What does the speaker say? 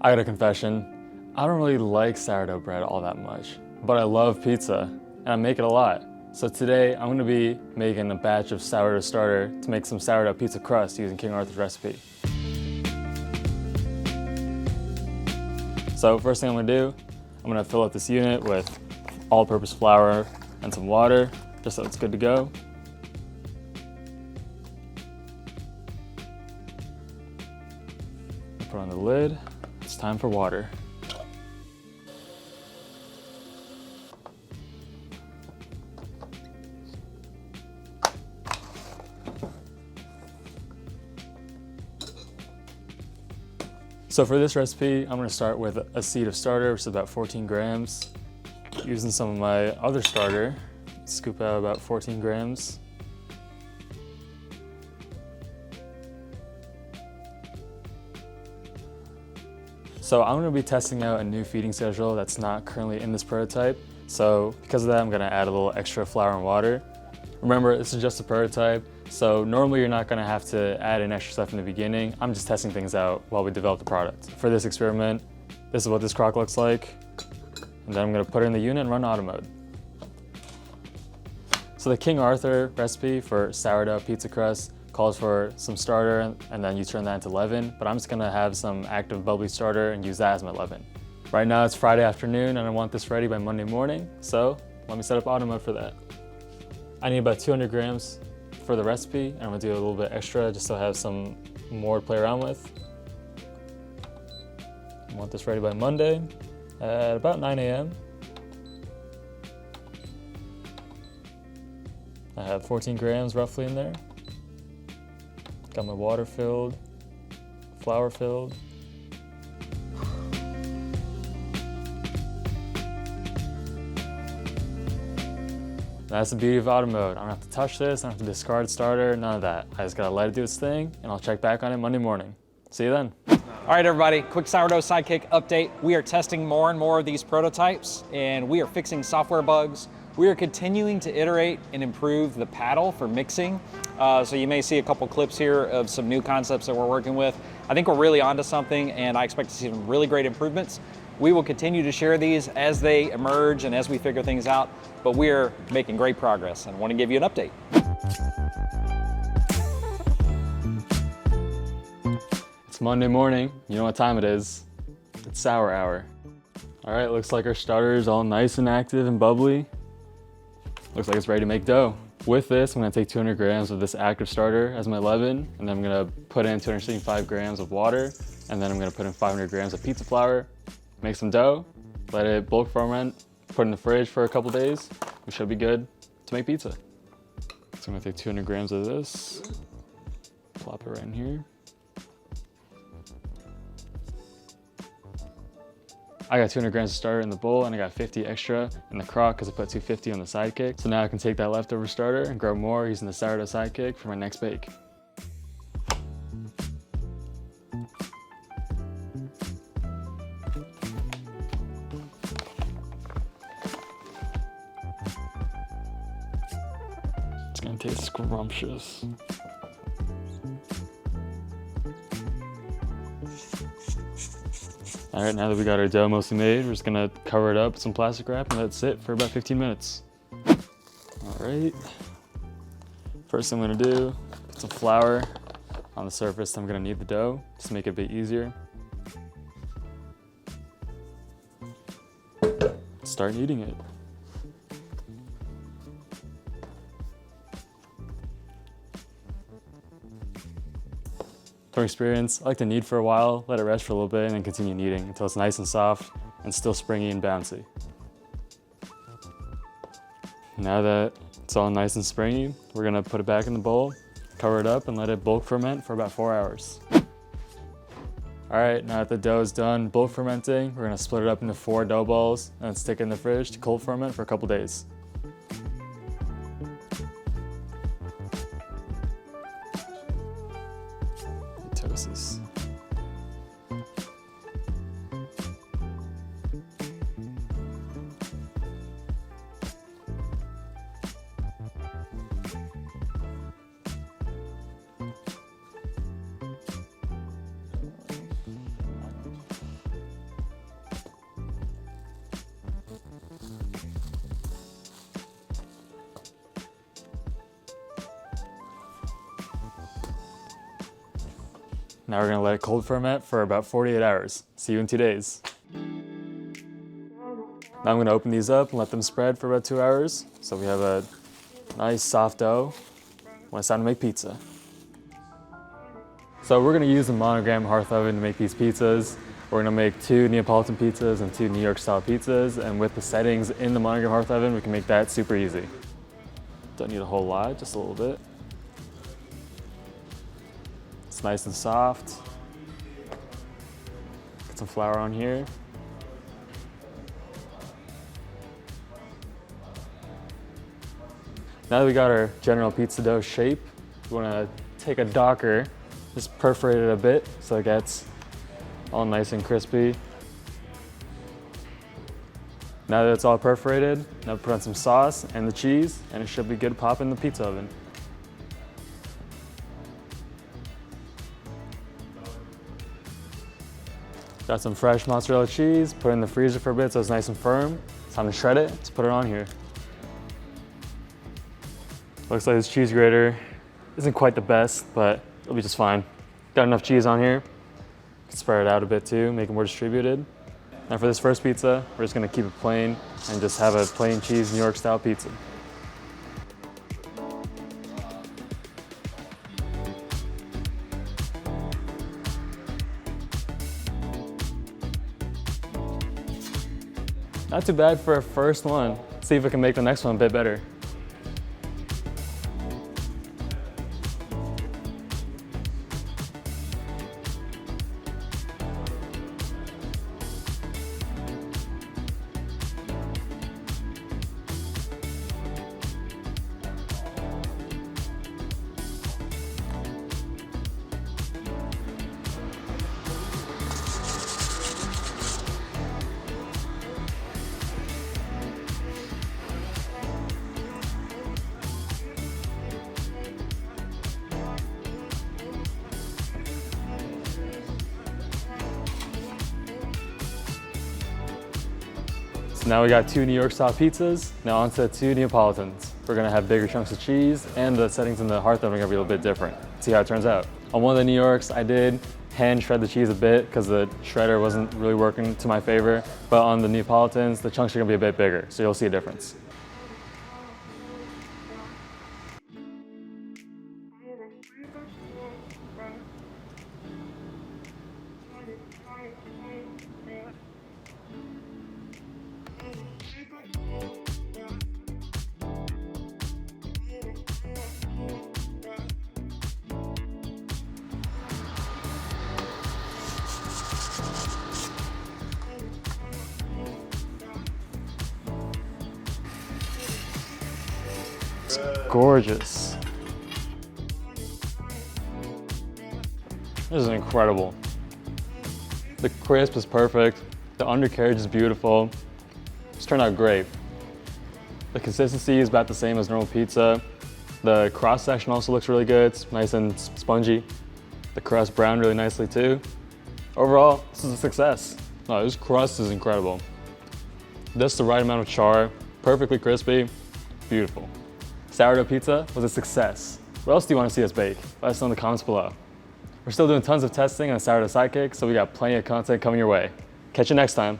I got a confession. I don't really like sourdough bread all that much, but I love pizza, and I make it a lot. So today, I'm gonna be making a batch of sourdough starter to make some sourdough pizza crust using King Arthur's recipe. So first thing I'm gonna do, I'm gonna fill up this unit with all-purpose flour and some water, just so it's good to go. Put on the lid. It's time for water. So for this recipe, I'm gonna start with a seed of starter, which is about 14 grams. Using some of my other starter, scoop out about 14 grams. So I'm gonna be testing out a new feeding schedule that's not currently in this prototype. So because of that, I'm gonna add a little extra flour and water. Remember, this is just a prototype, so normally you're not gonna have to add in extra stuff in the beginning. I'm just testing things out while we develop the product. For this experiment, this is what this crock looks like. And then I'm gonna put it in the unit and run auto mode. So the King Arthur recipe for sourdough pizza crust calls for some starter and then you turn that into leaven, but I'm just gonna have some active bubbly starter and use that as my leaven. Right now it's Friday afternoon and I want this ready by Monday morning, so let me set up auto mode for that. I need about 200 grams for the recipe, and I'm gonna do a little bit extra just so I have some more to play around with. I want this ready by Monday at about 9 a.m. I have 14 grams roughly in there. Got my water filled, flour filled. That's the beauty of auto mode. I don't have to touch this, I don't have to discard starter, none of that. I just gotta let it do its thing, and I'll check back on it Monday morning. See you then. All right, everybody, quick Sourdough Sidekick update. We are testing more and more of these prototypes, and we are fixing software bugs. We are continuing to iterate and improve the paddle for mixing. So you may see a couple clips here of some new concepts that we're working with. I think we're really onto something, and I expect to see some really great improvements. We will continue to share these as they emerge and as we figure things out, but we are making great progress and want to give you an update. It's Monday morning, you know what time it is. It's sour hour. All right, looks like our starter is all nice and active and bubbly. Looks like it's ready to make dough. With this, I'm gonna take 200 grams of this active starter as my leaven, and then I'm gonna put in 275 grams of water, and then I'm gonna put in 500 grams of pizza flour, make some dough, let it bulk ferment, put it in the fridge for a couple days. We should be good to make pizza. So I'm gonna take 200 grams of this, plop it right in here. I got 200 grams of starter in the bowl and I got 50 extra in the crock because I put 250 on the Sidekick. So now I can take that leftover starter and grow more using the Sourdough Sidekick for my next bake. It's gonna taste scrumptious. All right, now that we got our dough mostly made, we're just gonna cover it up with some plastic wrap and let it sit for about 15 minutes. All right, first thing I'm gonna do, put some flour on the surface. I'm gonna knead the dough, just to make it a bit easier. Start kneading it. From experience, I like to knead for a while, let it rest for a little bit, and then continue kneading until it's nice and soft and still springy and bouncy. Now that it's all nice and springy, we're gonna put it back in the bowl, cover it up, and let it bulk ferment for about 4 hours. All right, now that the dough is done bulk fermenting, we're gonna split it up into 4 dough balls and stick it in the fridge to cold ferment for a couple days. Toasties. Now we're gonna let it cold ferment for about 48 hours. See you in 2 days. Now I'm gonna open these up and let them spread for about 2 hours. So we have a nice soft dough when it's time to make pizza. So we're gonna use a monogram hearth oven to make these pizzas. We're gonna make 2 Neapolitan pizzas and 2 New York style pizzas. And with the settings in the monogram hearth oven, we can make that super easy. Don't need a whole lot, just a little bit. It's nice and soft. Get some flour on here. Now that we got our general pizza dough shape, we want to take a docker, just perforate it a bit so it gets all nice and crispy. Now that it's all perforated, now put on some sauce and the cheese, and it should be good to pop in the pizza oven. Got some fresh mozzarella cheese, put it in the freezer for a bit so it's nice and firm. It's time to shred it, let's put it on here. Looks like this cheese grater isn't quite the best, but it'll be just fine. Got enough cheese on here. Spread it out a bit too, make it more distributed. Now for this first pizza, we're just gonna keep it plain and just have a plain cheese New York style pizza. Not too bad for a first one. Let's see if we can make the next one a bit better. So now we got 2 New York style pizzas, now onto 2 Neapolitans. We're gonna have bigger chunks of cheese and the settings in the hearth oven are gonna be a little bit different. See how it turns out. On one of the New Yorks, I did hand shred the cheese a bit because the shredder wasn't really working to my favor. But on the Neapolitans, the chunks are gonna be a bit bigger, so you'll see a difference. It's gorgeous. This is incredible. The crisp is perfect. The undercarriage is beautiful. It's turned out great. The consistency is about the same as normal pizza. The cross section also looks really good. It's nice and spongy. The crust browned really nicely too. Overall, this is a success. No, this crust is incredible. Just the right amount of char, perfectly crispy, beautiful. Sourdough pizza was a success. What else do you want to see us bake? Let us know in the comments below. We're still doing tons of testing on Sourdough Sidekick, so we got plenty of content coming your way. Catch you next time.